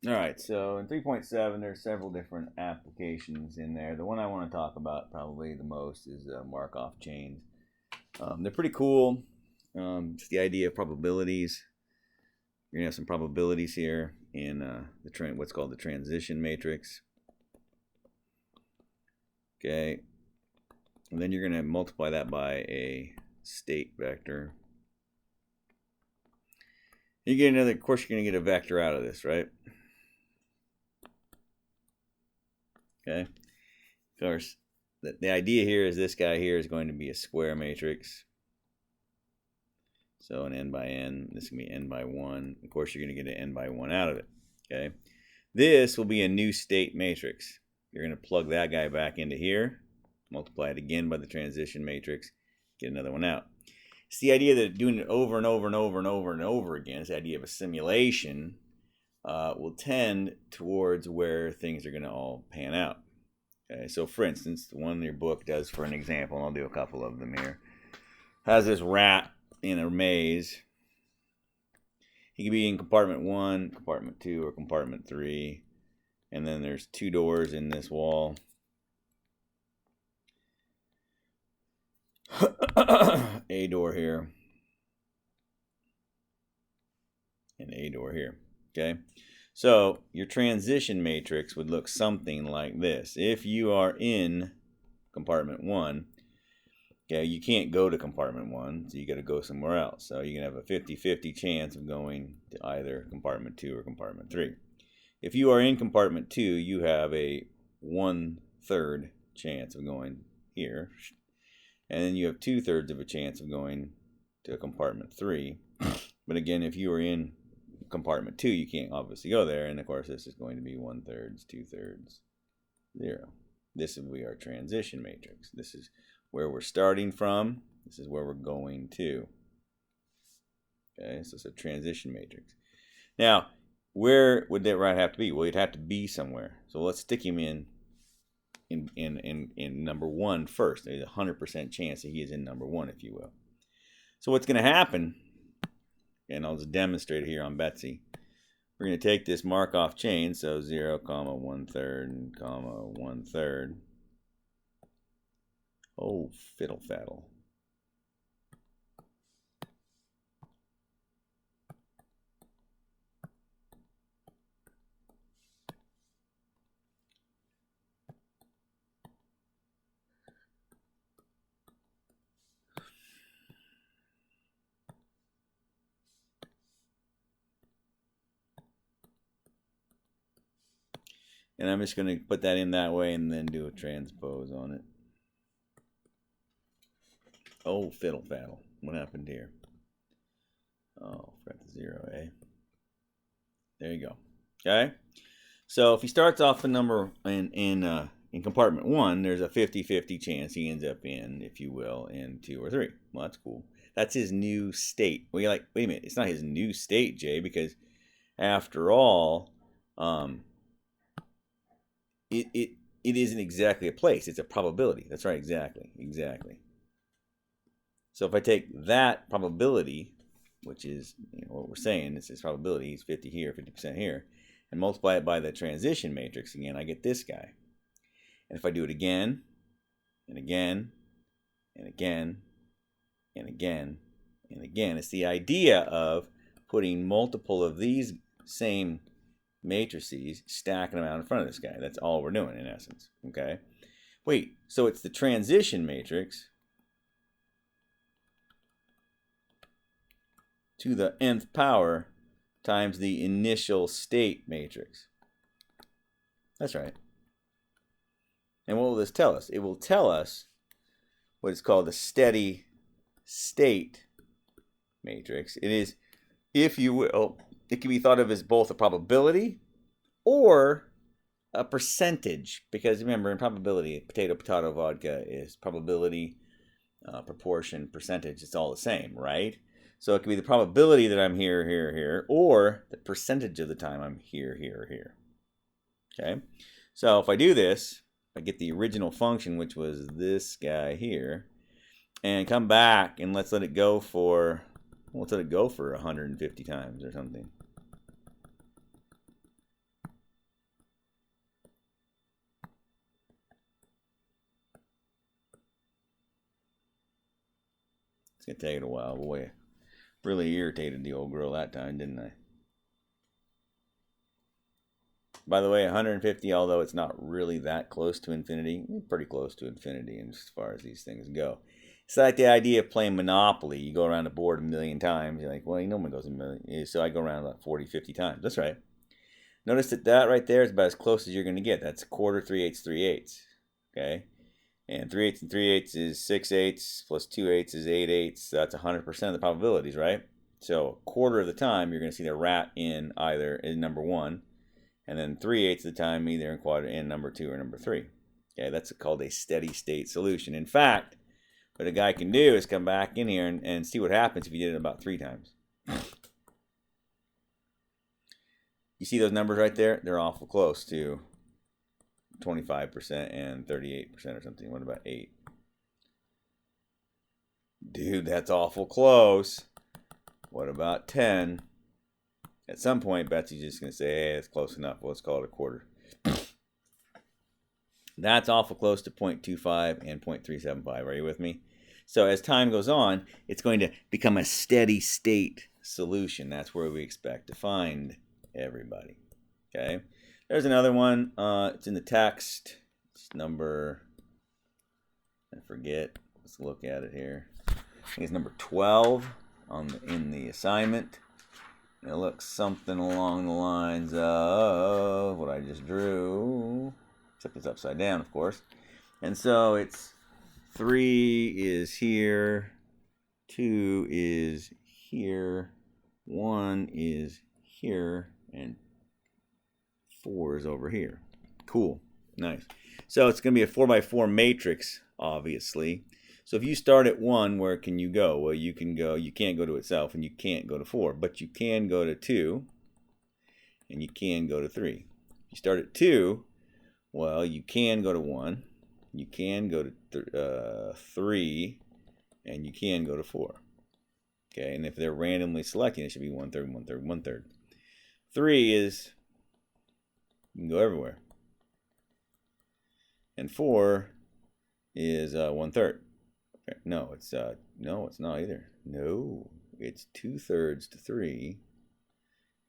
All right, so in 3.7, there's several different applications in there. The one I want to talk about probably the most is Markov chains. They're pretty cool. Just the idea of probabilities. You're gonna have some probabilities here in what's called the transition matrix. Okay, and then you're gonna multiply that by a state vector. You get another. Of course, you're gonna get a vector out of this, right? Okay. Of course, the idea here is this guy here is going to be a square matrix. So an n by n, this is going to be n by 1. Of course, you're going to get an n by 1 out of it. Okay. This will be a new state matrix. You're going to plug that guy back into here, multiply it again by the transition matrix, get another one out. It's the idea that doing it over and over and over and over and over again, this idea of a simulation, will tend towards where things are going to all pan out. Okay, so for instance, the one in your book does, for an example, and I'll do a couple of them here, has this rat in a maze. He could be in compartment 1, compartment 2, or compartment 3, and then there's 2 doors in this wall. A door here, and a door here. Okay, so your transition matrix would look something like this. If you are in compartment 1, okay, you can't go to compartment 1, so you got to go somewhere else. So you can have a 50-50 chance of going to either compartment 2 or compartment 3. If you are in compartment 2, you have a 1/3 chance of going here, and then you have 2/3 of a chance of going to compartment 3. But again, if you are in compartment 2, you can't obviously go there, and of course this is going to be 1/3, 2/3, 0. This will be our transition matrix. This is where we're starting from. This is where we're going to. Okay, so it's a transition matrix. Now, where would that right have to be? Well, it'd have to be somewhere. So let's stick him in number 1 first. There's a 100% chance that he is in number 1, if you will. So what's going to happen, and I'll just demonstrate it here on Betsy. We're going to take this Markov chain, so 0, 1/3, 1/3. Oh, fiddle faddle. And I'm just going to put that in that way and then do a transpose on it. Oh, fiddle faddle. What happened here? Oh, forgot the 0, eh? There you go. Okay? So if he starts off the number in compartment 1, there's a 50-50 chance he ends up in, if you will, in 2 or 3. Well, that's cool. That's his new state. Well, you're like, wait a minute, it's not his new state, Jay, because after all, it isn't exactly a place. It's a probability. That's right, exactly. So if I take that probability, which is what we're saying, this is probability, he's 50 here, 50% here, and multiply it by the transition matrix again, I get this guy. And if I do it again, and again, and again, and again, and again, it's the idea of putting multiple of these same matrices, stacking them out in front of this guy. That's all we're doing in essence. Okay. Wait, so it's the transition matrix to the nth power times the initial state matrix. That's right. And what will this tell us? It will tell us what is called the steady state matrix. It is, if you will, it can be thought of as both a probability or a percentage, because remember, in probability, potato vodka is probability, proportion, percentage. It's all the same, right? So it can be the probability that I'm here, or the percentage of the time I'm here. Okay? So if I do this, I get the original function, which was this guy here, and come back and let's let it go for 150 times or something. going to take it a while. Boy, really irritated the old girl that time, didn't I? By the way, 150, although it's not really that close to infinity, pretty close to infinity as far as these things go. It's like the idea of playing Monopoly. You go around the board a million times. You're like, well, no one goes a million. So I go around about 40, 50 times. That's right. Notice that right there is about as close as you're going to get. That's a quarter, 3/8, 3/8. Okay? And 3/8 and 3/8 is 6/8 plus 2/8 is 8/8. So that's 100% of the probabilities, right? So a quarter of the time, you're going to see the rat in either in number 1. And then 3/8 of the time, either in number 2 or number 3. Okay, that's called a steady state solution. In fact, what a guy can do is come back in here and see what happens if you did it about 3 times. You see those numbers right there? They're awful close to 25% and 38% or something. What about 8? Dude, that's awful close. What about 10? At some point, Betsy's just going to say, hey, it's close enough. Well, let's call it a quarter. That's awful close to 0.25 and 0.375. Are you with me? So as time goes on, it's going to become a steady state solution. That's where we expect to find everybody. Okay. There's another one. It's in the text. It's number, I forget. Let's look at it here. I think it's number 12 in the assignment. It looks something along the lines of what I just drew, except it's upside down, of course. And so it's 3 is here, 2 is here, 1 is here, and 4 is over here. Cool. Nice. So it's going to be a 4x4 matrix, obviously. So if you start at 1, where can you go? Well, you can't go to itself, and you can't go to 4, but you can go to 2, and you can go to 3. If you start at 2, well, you can go to 1, you can go to 3, and you can go to 4. Okay, and if they're randomly selecting, it should be 1/3, 1/3, 1/3. 3 is, you can go everywhere. And 4 is 1/3. No, it's not either. No, it's 2/3 to 3,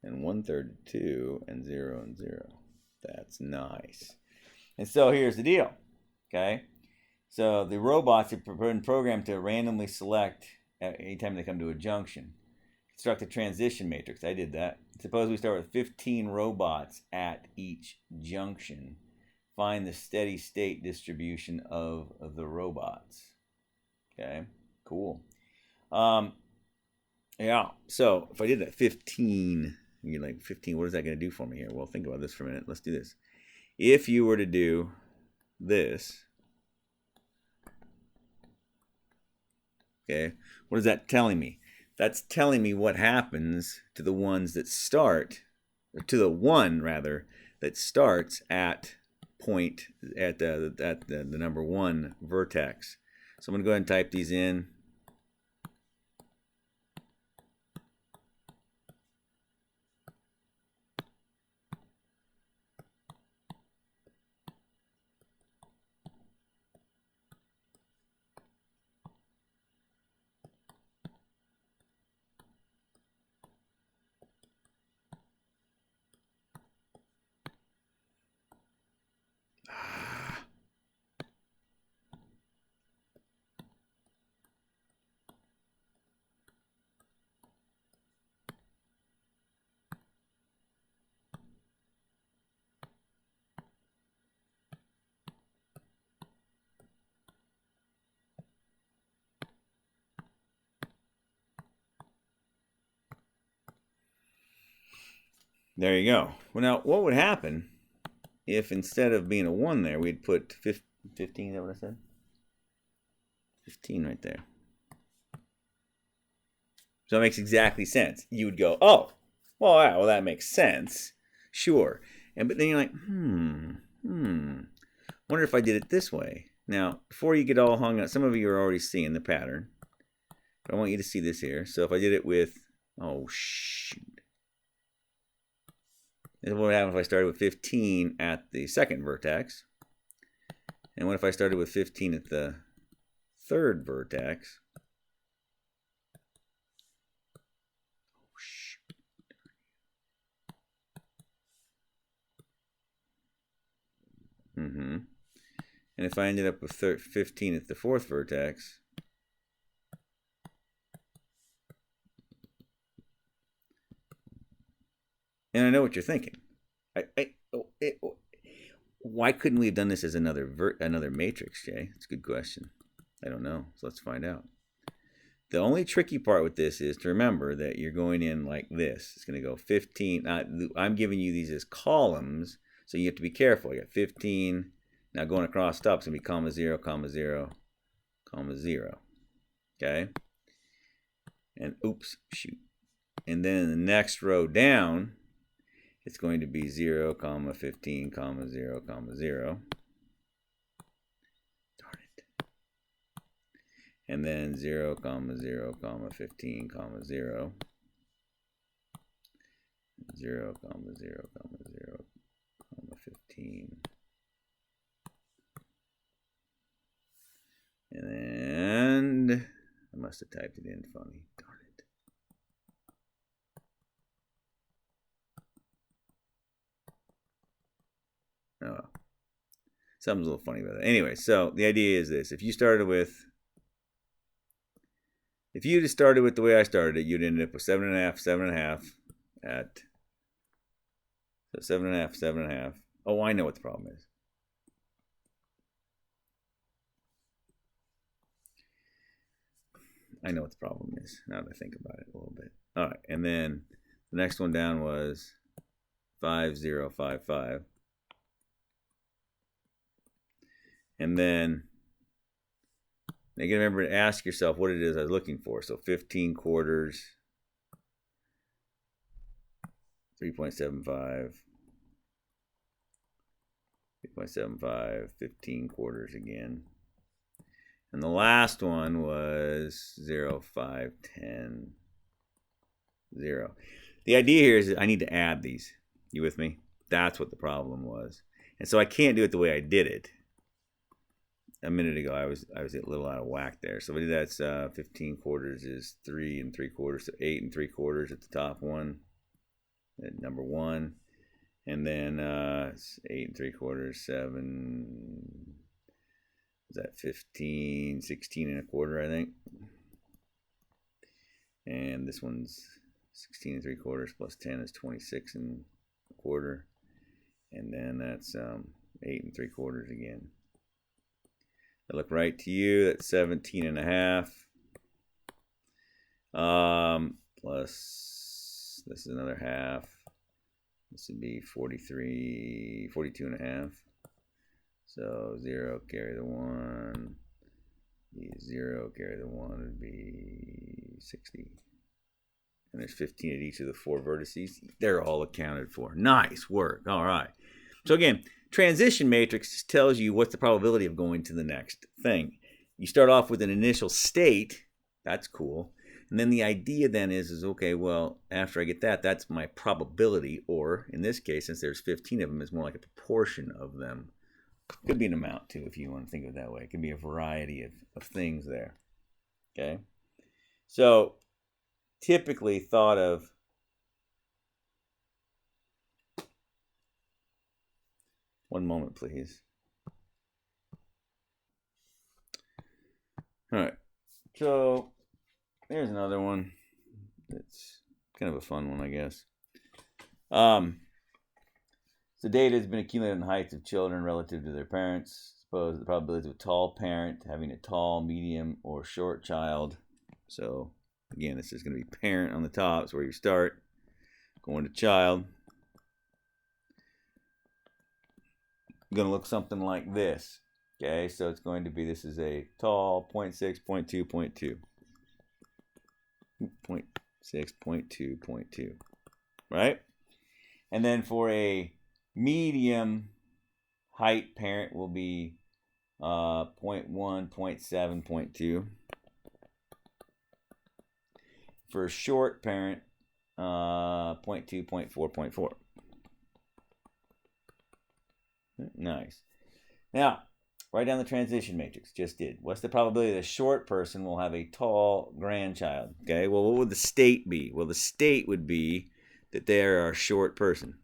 and 1/3 to 2, and 0 and 0. That's nice. And so here's the deal. Okay, so the robots have been programmed to randomly select anytime they come to a junction. Construct a transition matrix. I did that. Suppose we start with 15 robots at each junction. Find the steady state distribution of the robots. Okay, cool. Yeah, so if I did that 15, you're like, 15, what is that going to do for me here? Well, think about this for a minute. Let's do this. If you were to do this, okay, what is that telling me? That's telling me what happens to the ones that start, or to the one, rather, that starts at the number 1 vertex. So I'm going to go ahead and type these in. There you go. Well, now, what would happen if instead of being a 1 there, we'd put 15, is that what I said? 15 right there. So it makes exactly sense. You would go, oh, well, yeah, well, that makes sense. Sure. But then you're like, wonder if I did it this way. Now, before you get all hung up, some of you are already seeing the pattern. But I want you to see this here. So if I did it with, oh, shoot. This is what would happen if I started with 15 at the second vertex. And what if I started with 15 at the third vertex? And if I ended up with 15 at the fourth vertex, and I know what you're thinking. Why couldn't we have done this as another matrix, Jay? It's a good question. I don't know. So let's find out. The only tricky part with this is to remember that you're going in like this. It's going to go 15. I'm giving you these as columns, so you have to be careful. You got 15. Now going across top, it's going to be comma 0, comma 0, comma 0. Okay? And oops, shoot. And then in the next row down, it's going to be 0, comma 15, comma 0, comma 0. Darn it. And then 0, comma 0, comma 15, comma 0. 0, comma 0, comma 0, comma 15. And I must have typed it in funny. Darn it. Oh, something's a little funny about that. Anyway, so the idea is this. If you just started with the way I started it, you'd end up with 7.5, 7.5 at, so 7.5, 7.5. Oh, I know what the problem is. I know what the problem is now that I think about it a little bit. All right, and then the next one down was 5, 0, 5, 5. And then you gotta remember to ask yourself what it is I was looking for. So 15 quarters, 3.75, 3.75, 15 quarters again. And the last one was 0, 5, 10, 0. The idea here is that I need to add these. You with me? That's what the problem was. And so I can't do it the way I did it. A minute ago, I was a little out of whack there. So that's 15 quarters is 3 3/4, so 8 3/4 at the top one, at number 1. And then 8 3/4, 7... is that 15, 16 1/4, I think. And this one's 16 3/4 plus 10 is 26 1/4. And then that's 8 3/4 again. That look right to you. That's 17 1/2. Plus this is another half. This would be 42 1/2. So 0 carry the 1, 0 carry the 1 would be 60. And there's 15 at each of the 4 vertices. They're all accounted for. Nice work. All right. So again, transition matrix just tells you what's the probability of going to the next thing. You start off with an initial state. That's cool. And then the idea then is okay, well, after I get that, that's my probability. Or in this case, since there's 15 of them, it's more like a proportion of them. Could be an amount too, if you want to think of it that way. It could be a variety of things there. Okay? So typically thought of one moment, please. All right. So here's another one. It's kind of a fun one, I guess. So data has been accumulated in heights of children relative to their parents. Suppose the probability of a tall parent having a tall, medium, or short child. So again, this is going to be parent on the top. It's where you start. Going to child. Going to look something like this. Okay, so it's going to be, this is a tall, 0.6, 0.2, 0.2. 0.6, 0.2, 0.2. Right? And then for a medium height parent will be 0.1, 0.7, 0.2. For a short parent, 0.2, 0.4, 0.4. Nice. Now, write down the transition matrix. Just did. What's the probability that a short person will have a tall grandchild? Okay, well, what would the state be? Well, the state would be that they are a short person.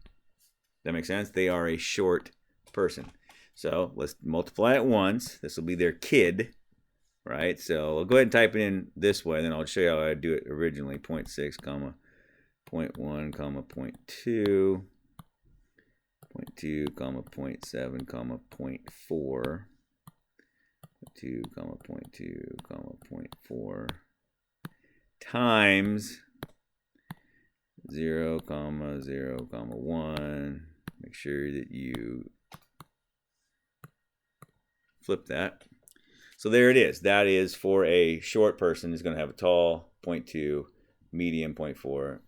That makes sense? They are a short person. So let's multiply it once. This will be their kid, right? So I'll go ahead and type it in this way, then I'll show you how I do it originally. 0.6, comma, 0.1, comma, 0.2, 0.2, comma, 0.7, comma, 0.4, 2, comma, 0.2, comma, 0.4, times 0, comma, 0, comma, 1. Make sure that you flip that. So there it is. That is for a short person is going to have a tall 0.2, medium 0.4,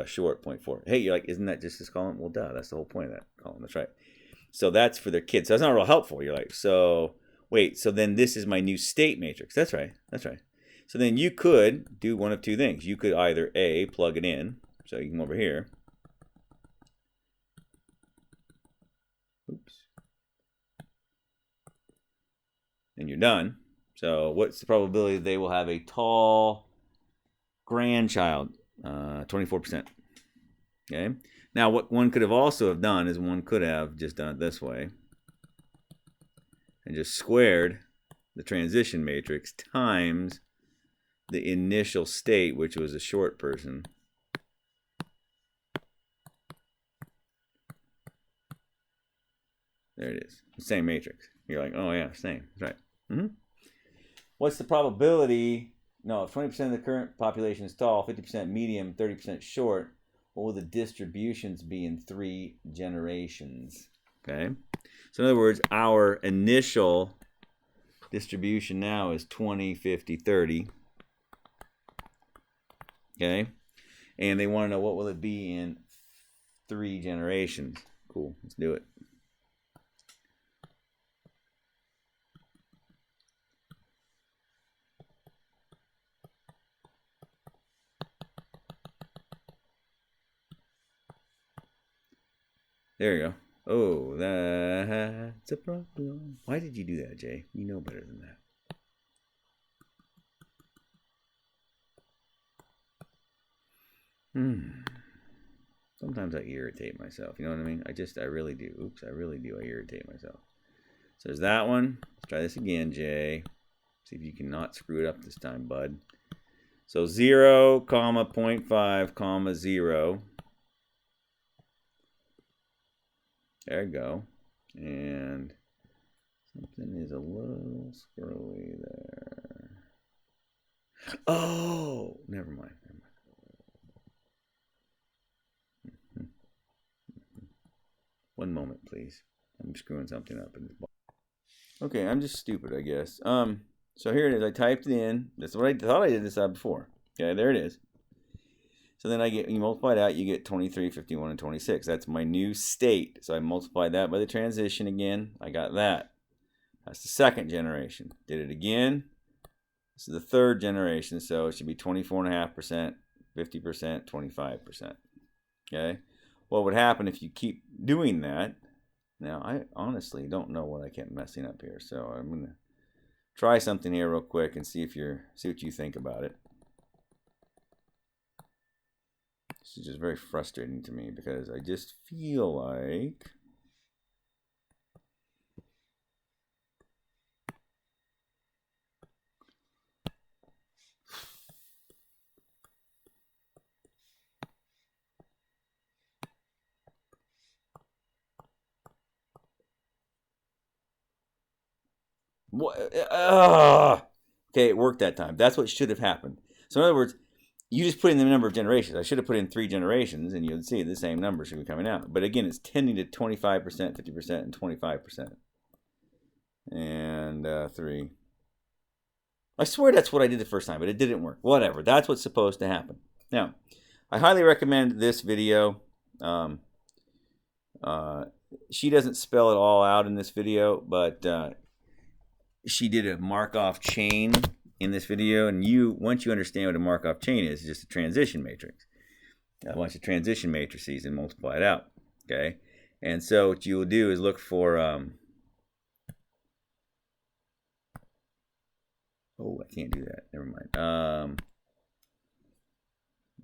short 0.4. Hey, you're like, isn't that just this column? Well, duh, that's the whole point of that column. That's right. So that's for their kids. So that's not real helpful. You're like, so wait, so then this is my new state matrix. That's right. That's right. So then you could do one of two things. You could either A, plug it in. So you can come over here. Oops. And you're done. So what's the probability that they will have a tall grandchild? 24%. Okay. Now what one could have also have done is one could have just done it this way and just squared the transition matrix times the initial state, which was a short person. There it is. The same matrix. You're like, oh yeah, same. That's right. What's the probability? No, if 20% of the current population is tall, 50% medium, 30% short, what will the distributions be in 3 generations? Okay. So in other words, our initial distribution now is 20, 50, 30. Okay. And they want to know what will it be in 3 generations. Cool. Let's do it. There you go. Oh, that's a problem. Why did you do that, Jay? You know better than that. Sometimes I irritate myself. You know what I mean? I really do. Oops, I really do. I irritate myself. So there's that one. Let's try this again, Jay. See if you can not screw it up this time, bud. So 0, comma, 0.5, comma, 0. There you go. And something is a little squirrely there. Oh, never mind. One moment, please. I'm screwing something up in this box. Okay, I'm just stupid, I guess. So here it is. I typed it in. That's what I thought I did this out before. Okay, there it is. So then you multiply it out, you get 23, 51, and 26. That's my new state. So I multiplied that by the transition again. I got that. That's the second generation. Did it again. This is the third generation, so it should be 24.5%, 50%, 25%. Okay? What would happen if you keep doing that? Now, I honestly don't know what I kept messing up here, so I'm going to try something here real quick and see what you think about it. This is just very frustrating to me because I just feel like what? Okay, it worked that time. That's what should have happened. So in other words, you just put in the number of generations. I should have put in 3 generations, and you'd see the same number should be coming out. But again, it's tending to 25%, 50%, and 25%. And 3. I swear that's what I did the first time, but it didn't work. Whatever. That's what's supposed to happen. Now, I highly recommend this video. She doesn't spell it all out in this video, but she did a Markov chain in this video, and once you understand what a Markov chain is, it's just a transition matrix. A bunch of transition matrices and multiply it out. Okay, and so what you will do is look for oh, I can't do that. Never mind.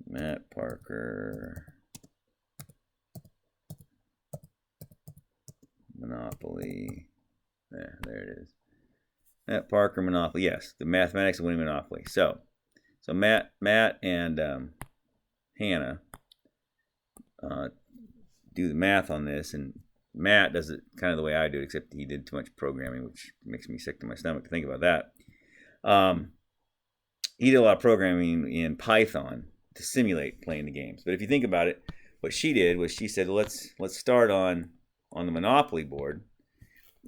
Matt Parker Monopoly. There it is. Parker Monopoly. Yes, the mathematics of winning Monopoly. So Matt and Hannah do the math on this, and Matt does it kind of the way I do it, except he did too much programming, which makes me sick to my stomach to think about that. He did a lot of programming in Python to simulate playing the games. But if you think about it, what she did was she said, let's start on the Monopoly board,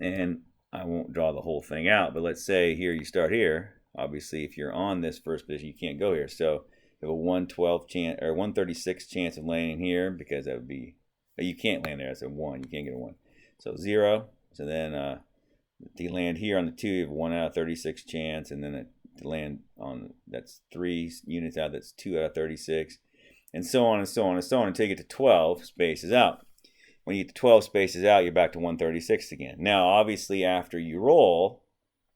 and I won't draw the whole thing out, but let's say here you start here. Obviously, if you're on this first position, you can't go here. So you have a 112 chance or 136 chance of landing here, because that would be, you can't land there. That's a 1. You can't get a 1. So 0. So then to land here on the 2, you have a 1 out of 36 chance, and then to land on, that's 3 units out, that's 2 out of 36, and so on and so on and so on until you get to 12 spaces out. When you get to 12 spaces out, you're back to 136 again. Now, obviously, after you roll,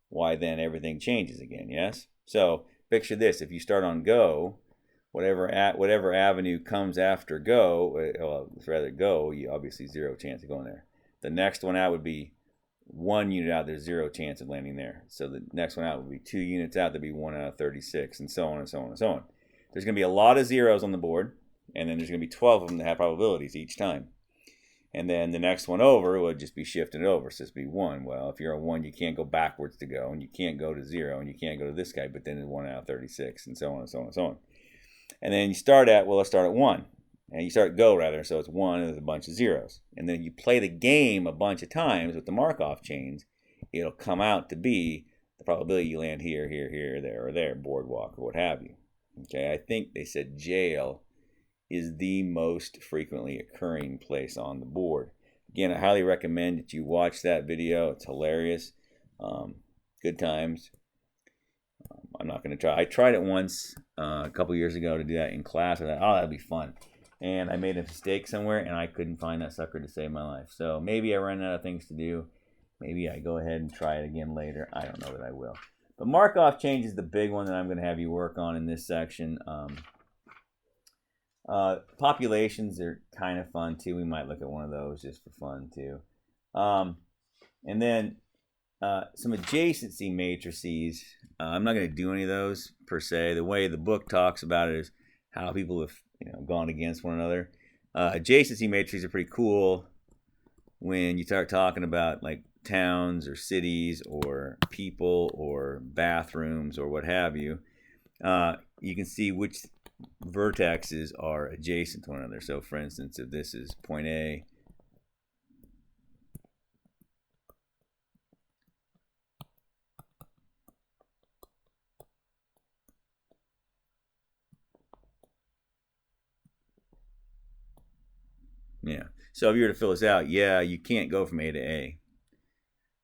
why then everything changes again, yes? So picture this: if you start on go, whatever avenue comes after go, well, rather go, you obviously 0 chance of going there. The next one out would be 1 unit out, there's 0 chance of landing there. So the next one out would be 2 units out, there'd be 1 out of 36, and so on and so on and so on. There's going to be a lot of zeros on the board, and then there's going to be 12 of them that have probabilities each time. And then the next one over would just be shifted over. So it's be 1. Well, if you're a 1, you can't go backwards to go, and you can't go to 0, and you can't go to this guy, but then it's 1 out of 36, and so on and so on and so on. And then you start at, well, let's start at 1. And you start go, rather, so it's 1 and there's a bunch of zeros. And then you play the game a bunch of times with the Markov chains, it'll come out to be the probability you land here, here, here, there, or there, boardwalk, or what have you. Okay, I think they said jail is the most frequently occurring place on the board. Again, I highly recommend that you watch that video. It's hilarious. Good times. I'm not going to try. I tried it once a couple years ago to do that in class. I thought, oh, that'd be fun. And I made a mistake somewhere, and I couldn't find that sucker to save my life. So maybe I ran out of things to do. Maybe I go ahead and try it again later. I don't know that I will. But Markov change is the big one that I'm going to have you work on in this section. Populations are kind of fun too. We might look at one of those just for fun too. And then some adjacency matrices. I'm not going to do any of those per se. The way the book talks about it is how people have gone against one another. Adjacency matrices are pretty cool when you start talking about like towns or cities or people or bathrooms or what have you. You can see which vertexes are adjacent to one another. So for instance, if this is point A, yeah. So if you were to fill this out, yeah, you can't go from A to A.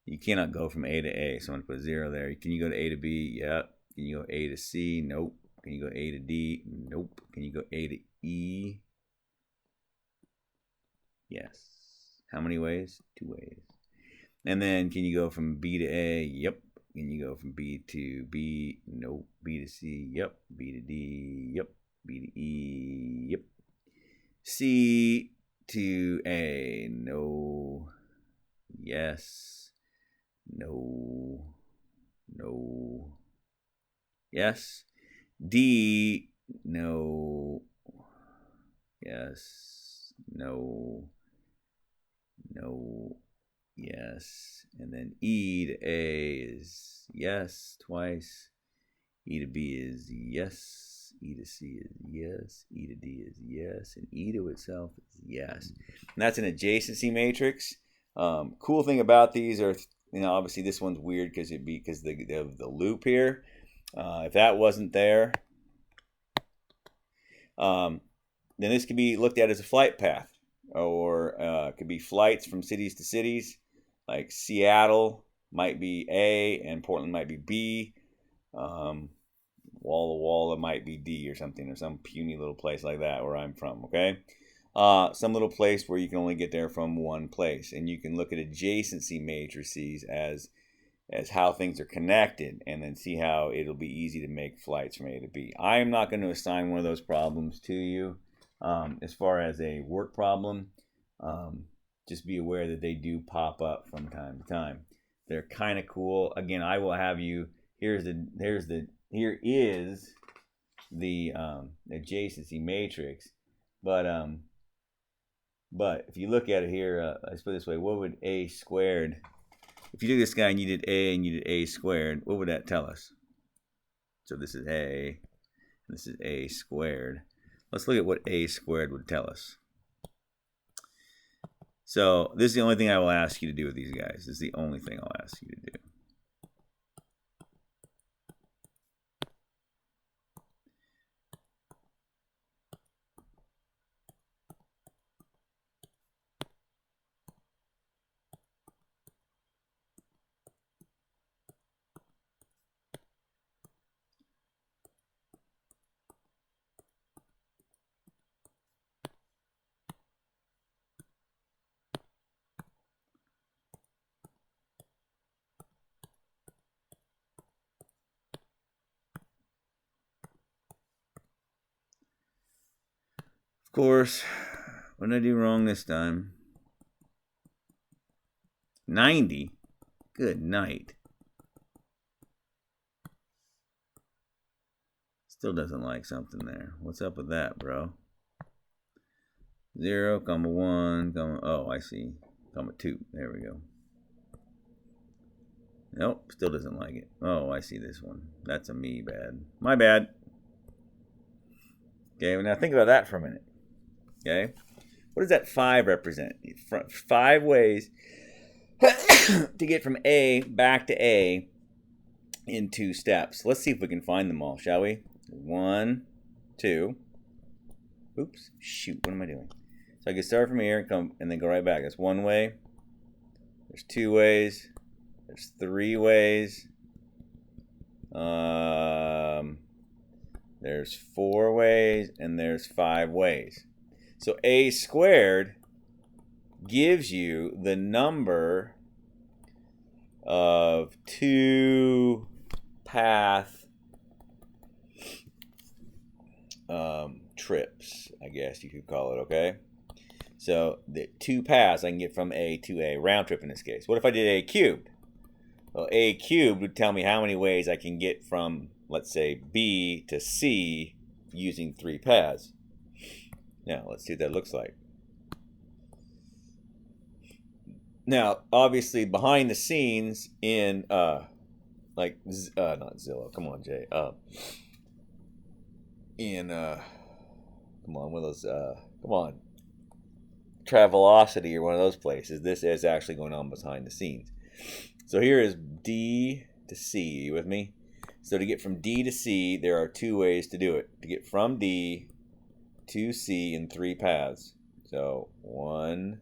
You cannot go from A to A. So I'm going to put 0 there. Can you go to A to B? Yeah. Can you go A to C? Nope. Can you go A to D? Nope. Can you go A to E? Yes. How many ways? 2 ways. And then can you go from B to A? Yep. Can you go from B to B? Nope. B to C? Yep. B to D? Yep. B to E? Yep. C to A? No. Yes. No. No. Yes. D, no. Yes. No. No. Yes. And then E to A is yes twice. E to B is yes. E to C is yes. E to D is yes. And E to itself is yes. And that's an adjacency matrix. Cool thing about these are, obviously this one's weird because of the loop here. If that wasn't there, then this could be looked at as a flight path, or it could be flights from cities to cities. Like Seattle might be A and Portland might be B. Walla Walla might be D or something, or some puny little place like that where I'm from, okay? Some little place where you can only get there from one place. And you can look at adjacency matrices as how things are connected, and then see how it'll be easy to make flights from A to B. I am not going to assign one of those problems to you as far as a work problem. just be aware that they do pop up from time to time. They're kind of cool. Again, I will have you. Here is the adjacency matrix, but if you look at it here, let's put it this way: what would a squared? If you do this guy and you did a and you did a squared, what would that tell us? So this is a, this is a squared. Let's look at what a squared would tell us. So this is the only thing I will ask you to do with these guys. This is the only thing I'll ask you to do. Of course, what did I do wrong this time? 90? Good night. Still doesn't like something there. What's up with that, bro? 0, comma 1, comma, oh, I see. Comma 2. There we go. Nope, still doesn't like it. Oh, I see this one. That's a me bad. My bad. Okay, well, now think about that for a minute. Okay, what does that 5 represent? 5 ways to get from A back to A in 2 steps. Let's see if we can find them all, shall we? 1, 2. Oops, shoot, what am I doing? So I can start from here and come and then go right back. That's 1 way. There's 2 ways. There's 3 ways. There's 4 ways, and there's 5 ways. So a squared gives you the number of 2 path trips, I guess you could call it, okay? So the 2 paths I can get from A to A, round trip in this case. What if I did A cubed? Well, A cubed would tell me how many ways I can get from, let's say, B to C using 3 paths. Now, let's see what that looks like. Now, obviously, behind the scenes in, not Zillow, come on, Jay. Come on, one of those, come on, Travelocity or one of those places. This is actually going on behind the scenes. So here is D to C. You with me? So to get from D to C, there are 2 ways to do it. To get from D to C in 3 paths. So 1,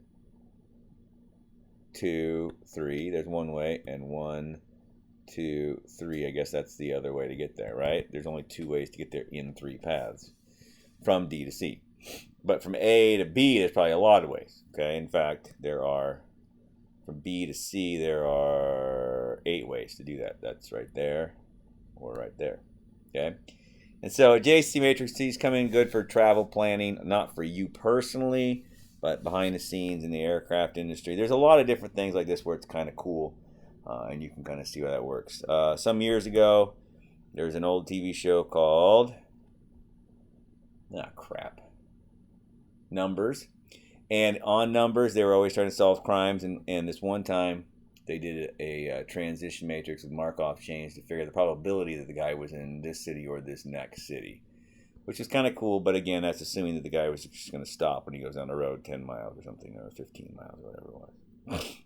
2, 3. There's 1 way, and 1, 2, 3. I guess that's the other way to get there, right? There's only 2 ways to get there in 3 paths from D to C. But from A to B, there's probably a lot of ways. Okay, in fact, there are, from B to C, there are 8 ways to do that. That's right there, or right there. Okay, and so adjacency matrices come in good for travel planning, not for you personally, but behind the scenes in the aircraft industry. There's a lot of different things like this where it's kind of cool, and you can kind of see how that works. Some years ago, there was an old TV show called, Numbers. And on Numbers, they were always trying to solve crimes. And this one time, they did a transition matrix with Markov chains to figure the probability that the guy was in this city or this next city, which is kind of cool. But again, that's assuming that the guy was just going to stop when he goes down the road 10 miles or something, or 15 miles or whatever it was.